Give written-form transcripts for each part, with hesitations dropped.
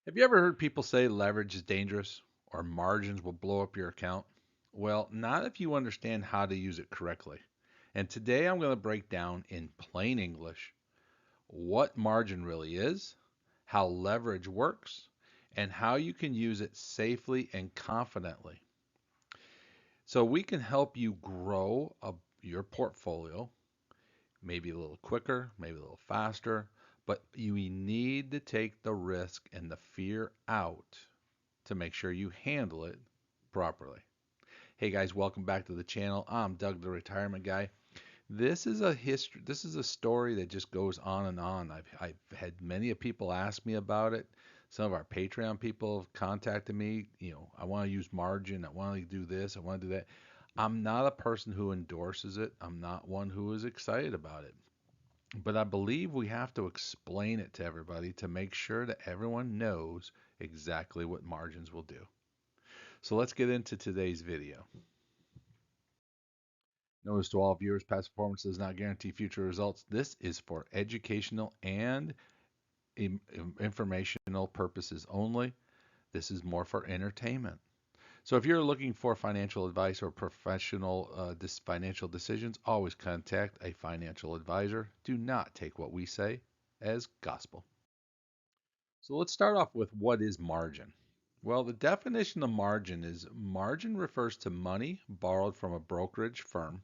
Have you ever heard people say leverage is dangerous or margins will blow up your account? Well, not if you understand how to use it correctly. And today I'm going to break down in plain English what margin really is, how leverage works, and how you can use it safely and confidently. So we can help you grow your portfolio maybe a little quicker, maybe a little faster, but you need to take the risk and the fear out to make sure you handle it properly. Hey guys, welcome back to the channel. I'm Doug the Retirement Guy. This is a story that just goes on and on. I've had many people ask me about it. Some of our Patreon people have contacted me, I want to use margin, I want to do this, I want to do that. I'm not a person who endorses it. I'm not one who is excited about it. But I believe we have to explain it to everybody to make sure that everyone knows exactly what margins will do. So let's get into today's video. Notice to all viewers, past performance does not guarantee future results. This is for educational and informational purposes only. This is more for entertainment. So if you're looking for financial advice or professional financial decisions, always contact a financial advisor. Do not take what we say as gospel. So let's start off with what is margin. Well, the definition of margin refers to money borrowed from a brokerage firm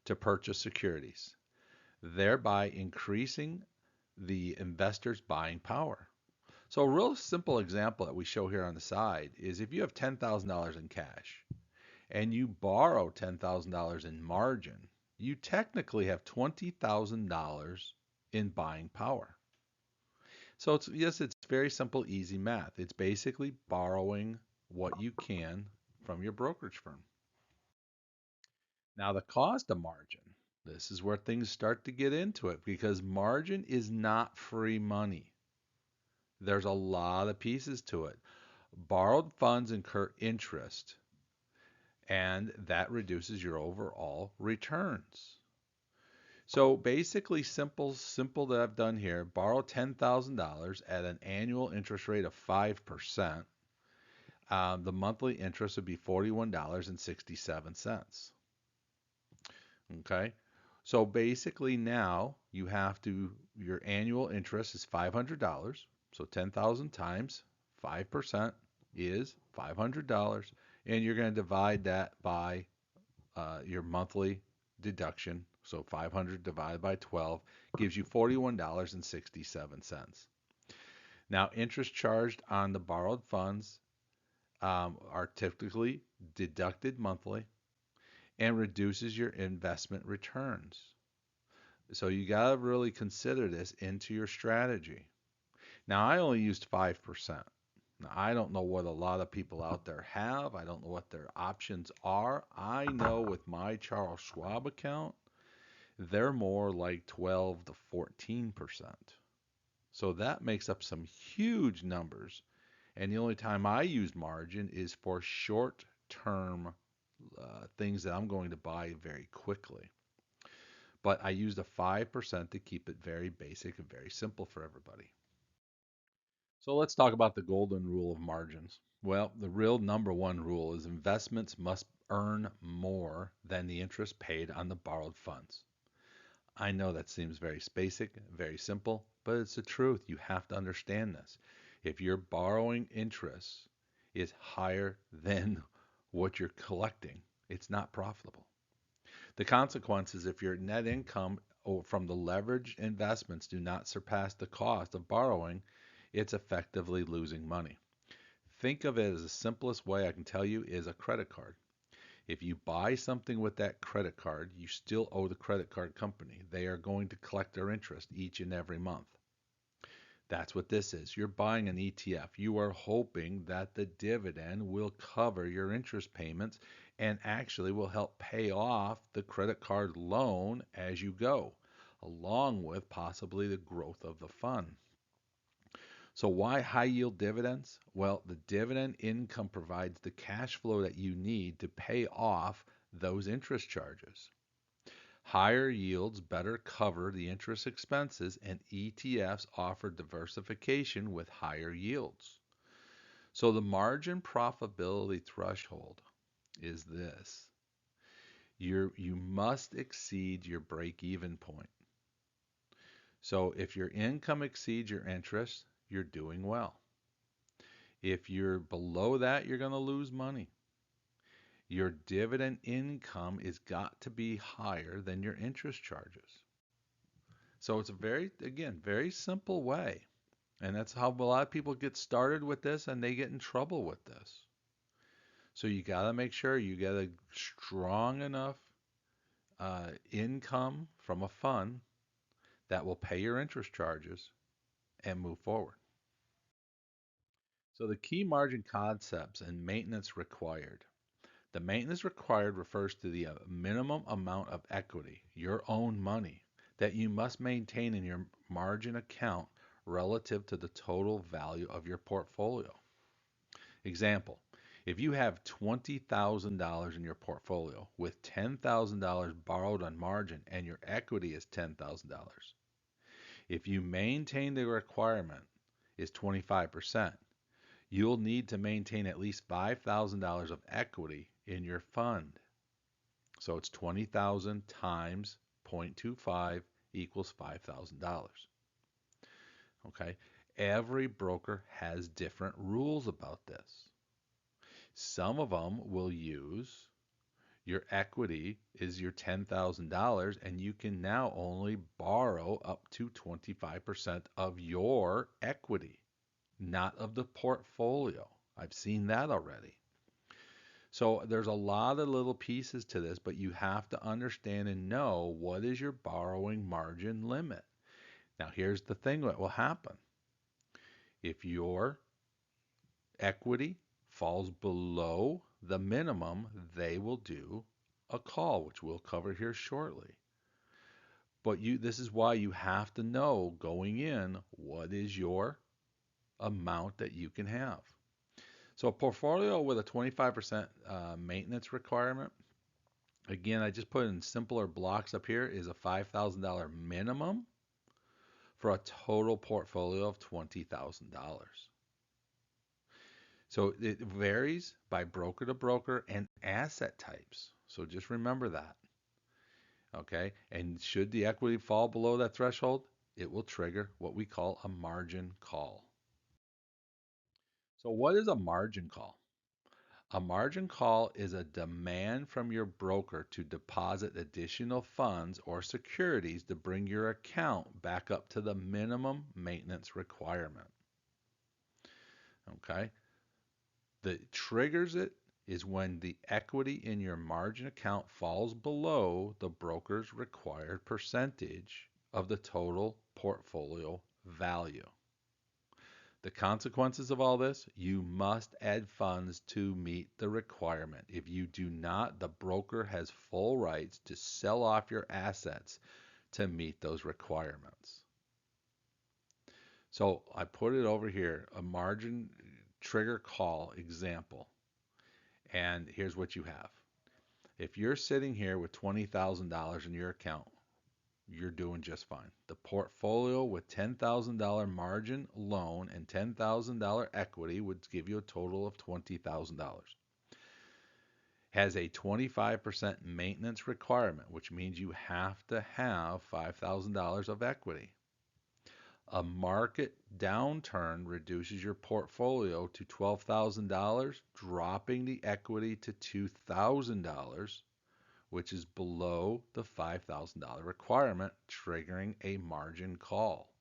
to purchase securities, thereby increasing the investor's buying power. So a real simple example that we show here on the side is if you have $10,000 in cash and you borrow $10,000 in margin, you technically have $20,000 in buying power. So it's very simple, easy math. It's basically borrowing what you can from your brokerage firm. Now the cost of margin. This is where things start to get into it because margin is not free money. There's a lot of pieces to it. Borrowed funds incur interest, and that reduces your overall returns. So basically, simple that I've done here, borrow $10,000 at an annual interest rate of 5%. The monthly interest would be $41.67. Okay. So basically now your annual interest is $500. So 10,000 times 5% is $500. And you're going to divide that by your monthly deduction. So 500 divided by 12 gives you $41.67. Now, interest charged on the borrowed funds are typically deducted monthly and reduces your investment returns. So you got to really consider this into your strategy. Now, I only used 5%. Now, I don't know what a lot of people out there have. I don't know what their options are. I know with my Charles Schwab account, they're more like 12 to 14%. So that makes up some huge numbers. And the only time I use margin is for short term things that I'm going to buy very quickly. But I used a 5% to keep it very basic and very simple for everybody. So let's talk about the golden rule of margins. Well, the real number one rule is investments must earn more than the interest paid on the borrowed funds. I know that seems very basic, very simple, but it's the truth. You have to understand this. If your borrowing interest is higher than what you're collecting, it's not profitable. The consequences, if your net income from the leveraged investments do not surpass the cost of borrowing, it's effectively losing money. Think of it as the simplest way I can tell you is a credit card. If you buy something with that credit card, you still owe the credit card company. They are going to collect their interest each and every month. That's what this is. You're buying an ETF. You are hoping that the dividend will cover your interest payments and actually will help pay off the credit card loan as you go, along with possibly the growth of the fund. So why high yield dividends? Well, the dividend income provides the cash flow that you need to pay off those interest charges. Higher yields better cover the interest expenses, and ETFs offer diversification with higher yields. So the margin profitability threshold is this. You must exceed your break-even point. So if your income exceeds your interest, you're doing well. If you're below that, you're going to lose money. Your dividend income is got to be higher than your interest charges. So it's a very simple way. And that's how a lot of people get started with this and they get in trouble with this. So you got to make sure you get a strong enough income from a fund that will pay your interest charges and move forward. So the key margin concepts and maintenance required. The maintenance required refers to the minimum amount of equity, your own money, that you must maintain in your margin account relative to the total value of your portfolio. Example, if you have $20,000 in your portfolio with $10,000 borrowed on margin and your equity is $10,000, if you maintain the requirement is 25%, you'll need to maintain at least $5,000 of equity in your fund. So it's 20,000 times 0.25 equals $5,000. Okay? Every broker has different rules about this. Some of them will use your equity is your $10,000 and you can now only borrow up to 25% of your equity, not of the portfolio. I've seen that already. So there's a lot of little pieces to this, but you have to understand and know what is your borrowing margin limit. Now, here's the thing that will happen. If your equity falls below the minimum, they will do a call, which we'll cover here shortly. But this is why you have to know going in what is your amount that you can have. So a portfolio with a 25% maintenance requirement, again, I just put in simpler blocks up here, is a $5,000 minimum for a total portfolio of $20,000. So it varies by broker to broker and asset types. So just remember that. Okay. And should the equity fall below that threshold, it will trigger what we call a margin call. So what is a margin call? A margin call is a demand from your broker to deposit additional funds or securities to bring your account back up to the minimum maintenance requirement. Okay? That triggers it is when the equity in your margin account falls below the broker's required percentage of the total portfolio value. The consequences of all this, you must add funds to meet the requirement. If you do not, the broker has full rights to sell off your assets to meet those requirements. So I put it over here, a margin trigger call example. And here's what you have. If you're sitting here with $20,000 in your account, you're doing just fine. The portfolio with $10,000 margin loan and $10,000 equity would give you a total of $20,000. Has a 25% maintenance requirement, which means you have to have $5,000 of equity. A market downturn reduces your portfolio to $12,000, dropping the equity to $2,000, which is below the $5,000 requirement, triggering a margin call.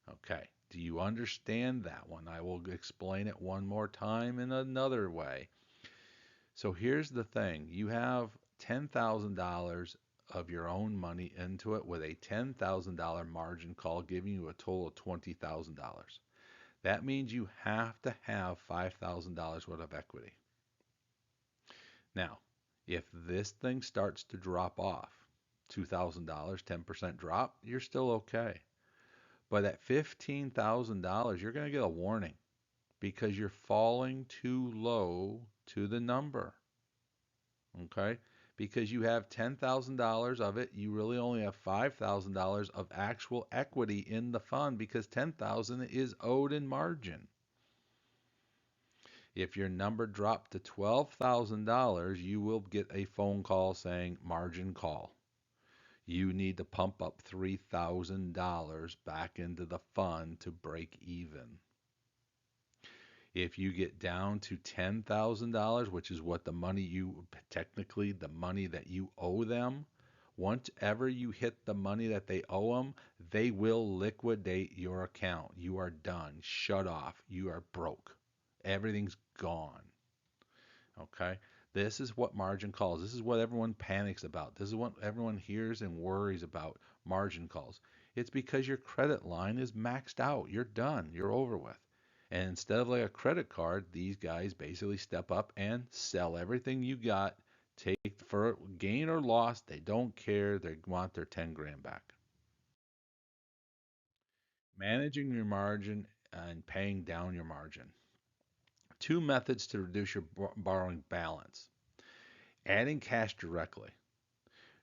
Okay, do you understand that one? I will explain it one more time in another way. So here's the thing. You have $10,000 of your own money into it with a $10,000 margin call giving you a total of $20,000. That means you have to have $5,000 worth of equity. Now, if this thing starts to drop off, $2,000, 10% drop, you're still okay. But at $15,000, you're going to get a warning because you're falling too low to the number. Okay? Because you have $10,000 of it, you really only have $5,000 of actual equity in the fund because $10,000 is owed in margin. If your number dropped to $12,000, you will get a phone call saying margin call. You need to pump up $3,000 back into the fund to break even. If you get down to $10,000, which is what the money you technically the money that you owe them, once ever you hit the money that they owe them, they will liquidate your account. You are done. Shut off. You are broke. Everything's gone. Okay? This is what margin calls. This is what everyone panics about. This is what everyone hears and worries about margin calls. It's because your credit line is maxed out. You're done. You're over with. And instead of like a credit card, these guys basically step up and sell everything you got, take for gain or loss. They don't care. They want their 10 grand back. Managing your margin and paying down your margin. Two methods to reduce your borrowing balance. Adding cash directly.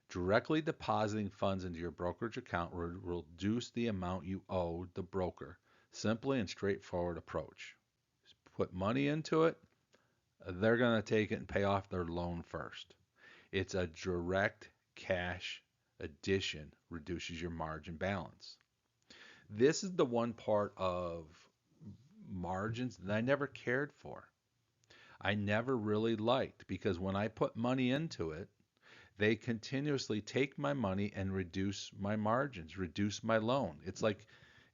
Directly depositing funds into your brokerage account will reduce the amount you owe the broker. Simply and straightforward approach. Just put money into it, they're going to take it and pay off their loan first. It's a direct cash addition, reduces your margin balance. This is the one part of margins that I never cared for. I never really liked because when I put money into it, they continuously take my money and reduce my margins, reduce my loan. It's like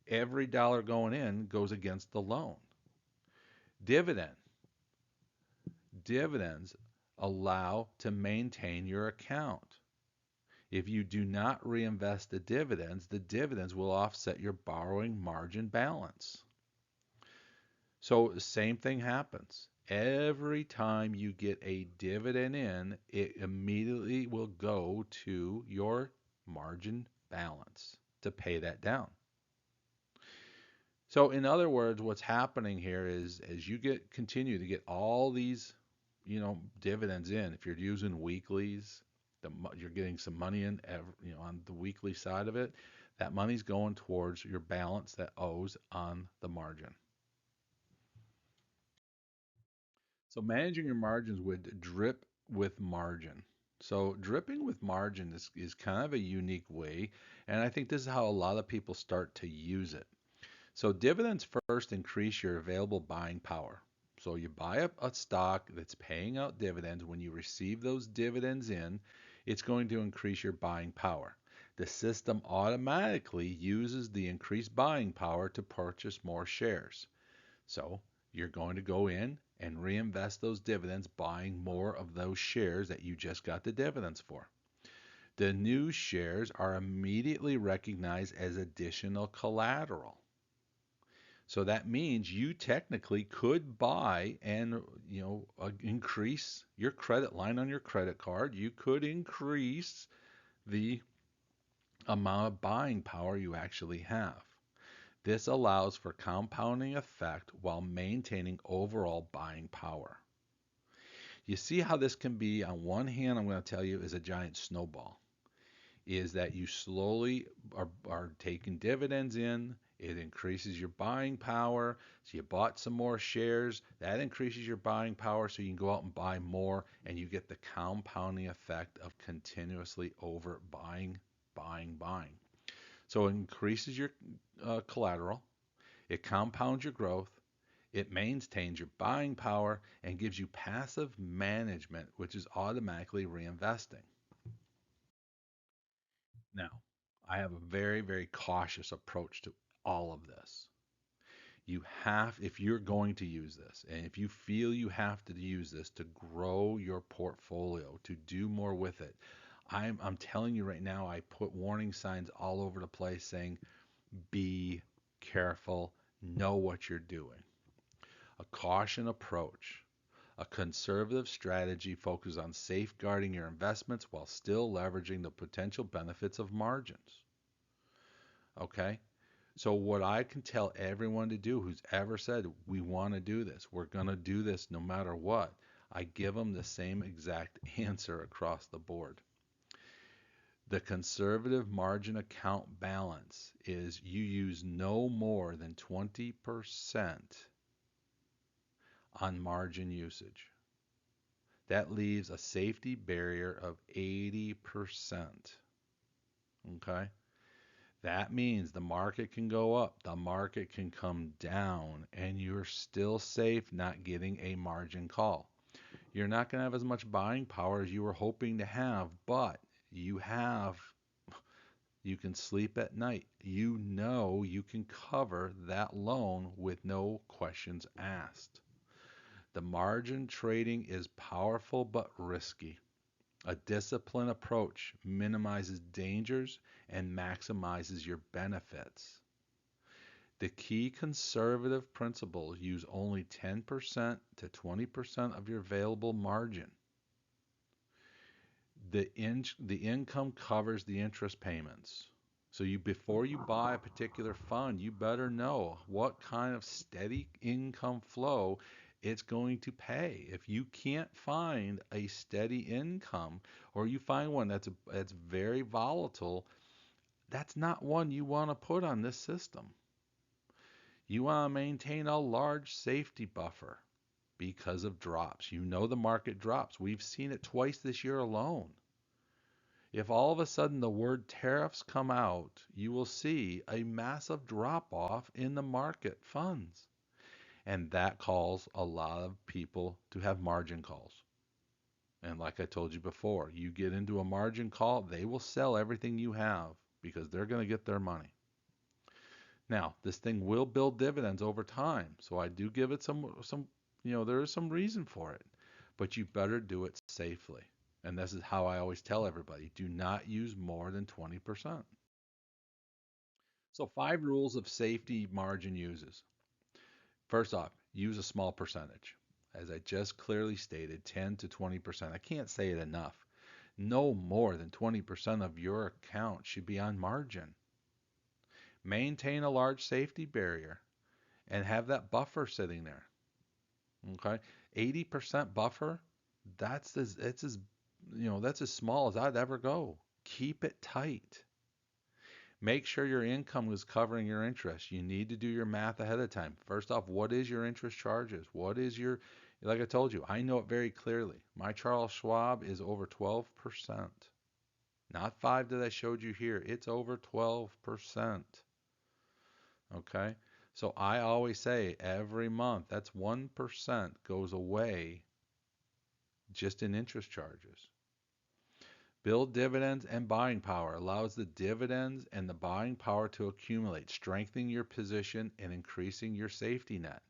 every dollar going in goes against the loan. Dividend. Dividends allow to maintain your account. If you do not reinvest the dividends will offset your borrowing margin balance. So the same thing happens. Every time you get a dividend in, it immediately will go to your margin balance to pay that down. So in other words, what's happening here is as you continue to get all these, dividends in, if you're using weeklies, you're getting some money in, on the weekly side of it, that money's going towards your balance that owes on the margin. So managing your margins would drip with margin. So dripping with margin is kind of a unique way, and I think this is how a lot of people start to use it. So dividends first increase your available buying power. So you buy a stock that's paying out dividends. When you receive those dividends in, it's going to increase your buying power. The system automatically uses the increased buying power to purchase more shares. So you're going to go in and reinvest those dividends, buying more of those shares that you just got the dividends for. The new shares are immediately recognized as additional collateral. So that means you technically could buy and increase your credit line on your credit card. You could increase the amount of buying power you actually have. This allows for compounding effect while maintaining overall buying power. You see how this can be, on one hand, I'm going to tell you, is a giant snowball. Is that you slowly are taking dividends in, it increases your buying power. So you bought some more shares, that increases your buying power so you can go out and buy more, and you get the compounding effect of continuously over buying, buying, buying. So it increases your collateral, it compounds your growth, it maintains your buying power, and gives you passive management, which is automatically reinvesting. Now, I have a very, very cautious approach to all of this. If you're going to use this, and if you feel you have to use this to grow your portfolio, to do more with it, I'm telling you right now, I put warning signs all over the place saying, be careful, know what you're doing. A caution approach. A conservative strategy focuses on safeguarding your investments while still leveraging the potential benefits of margins. Okay? So, what I can tell everyone to do who's ever said, we want to do this, we're going to do this no matter what, I give them the same exact answer across the board. The conservative margin account balance is you use no more than 20% on margin usage. That leaves a safety barrier of 80%. Okay? That means the market can go up, the market can come down, and you're still safe not getting a margin call. You're not going to have as much buying power as you were hoping to have, but you have, you can sleep at night. You know you can cover that loan with no questions asked. The margin trading is powerful but risky. A disciplined approach minimizes dangers and maximizes your benefits. The key conservative principles use only 10% to 20% of your available margin. The income covers the interest payments. So you before you buy a particular fund, you better know what kind of steady income flow it's going to pay. If you can't find a steady income or you find one that's very volatile, that's not one you want to put on this system. You want to maintain a large safety buffer because of drops. You know the market drops. We've seen it twice this year alone. If all of a sudden the word tariffs come out, you will see a massive drop off in the market funds. And that calls a lot of people to have margin calls. And like I told you before, you get into a margin call, they will sell everything you have because they're going to get their money. Now, this thing will build dividends over time. So I do give it some, there is some reason for it, but you better do it safely. And this is how I always tell everybody, do not use more than 20%. So 5 rules of safety margin uses. First off, use a small percentage. As I just clearly stated, 10 to 20%. I can't say it enough. No more than 20% of your account should be on margin. Maintain a large safety barrier and have that buffer sitting there. Okay? 80% buffer, that's as small as I'd ever go. Keep it tight. Make sure your income is covering your interest. You need to do your math ahead of time. First off, what is your interest charges? Like I told you, I know it very clearly. My Charles Schwab is over 12%. Not 5 that I showed you here. It's over 12%. Okay? So I always say every month, that's 1% goes away just in interest charges. Build dividends and buying power allows the dividends and the buying power to accumulate, strengthening your position and increasing your safety net.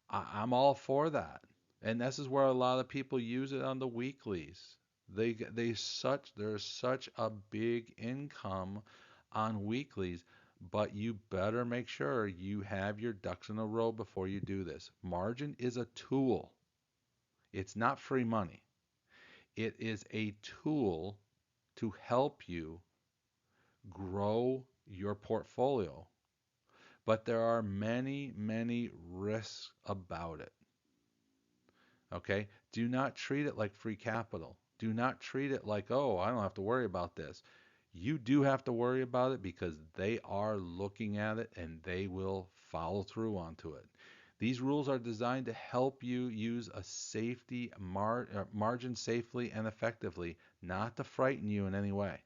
I'm all for that. And this is where a lot of people use it on the weeklies. There's such a big income on weeklies, but you better make sure you have your ducks in a row before you do this. Margin is a tool. It's not free money. It is a tool to help you grow your portfolio. But there are many, many risks about it. Okay? Do not treat it like free capital. Do not treat it like, oh, I don't have to worry about this. You do have to worry about it because they are looking at it and they will follow through onto it. These rules are designed to help you use a margin safely and effectively, not to frighten you in any way.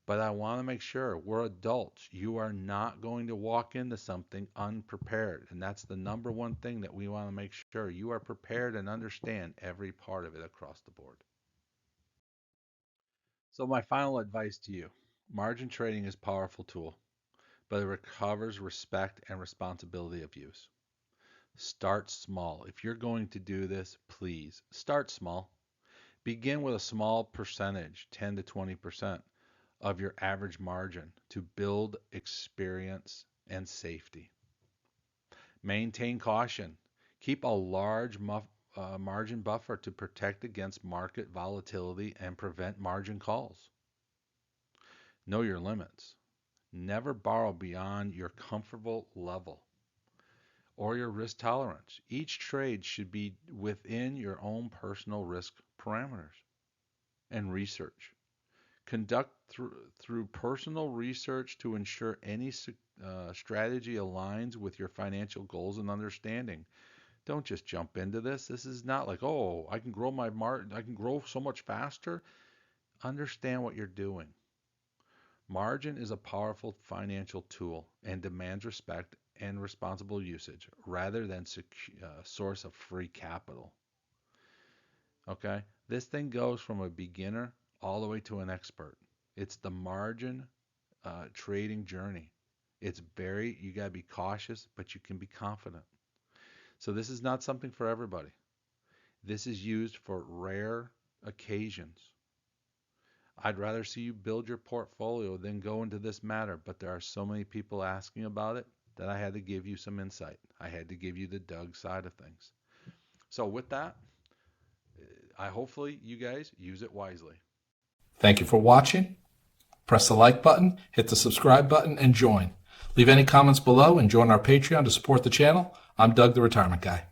But I want to make sure we're adults. You are not going to walk into something unprepared. And that's the number one thing that we want to make sure you are prepared and understand every part of it across the board. So my final advice to you, margin trading is a powerful tool, but it recovers respect and responsibility of use. Start small. If you're going to do this, please start small. Begin with a small percentage, 10 to 20%. Of your average margin to build experience and safety. Maintain caution. Keep a large margin buffer to protect against market volatility and prevent margin calls. Know your limits. Never borrow beyond your comfortable level or your risk tolerance. Each trade should be within your own personal risk parameters. And research. Conduct through personal research to ensure any strategy aligns with your financial goals and understanding. Don't just jump into this. This is not like, oh, I can grow my margin, I can grow so much faster. Understand what you're doing. Margin is a powerful financial tool and demands respect and responsible usage rather than source of free capital. Okay? This thing goes from a beginner all the way to an expert. It's the margin trading journey. You got to be cautious, but you can be confident. So this is not something for everybody. This is used for rare occasions. I'd rather see you build your portfolio than go into this matter, but there are so many people asking about it that I had to give you some insight. I had to give you the Doug side of things. So with that, I hopefully you guys use it wisely. Thank you for watching. Press the like button, hit the subscribe button, and join. Leave any comments below and join our Patreon to support the channel. I'm Doug, the Retirement Guy.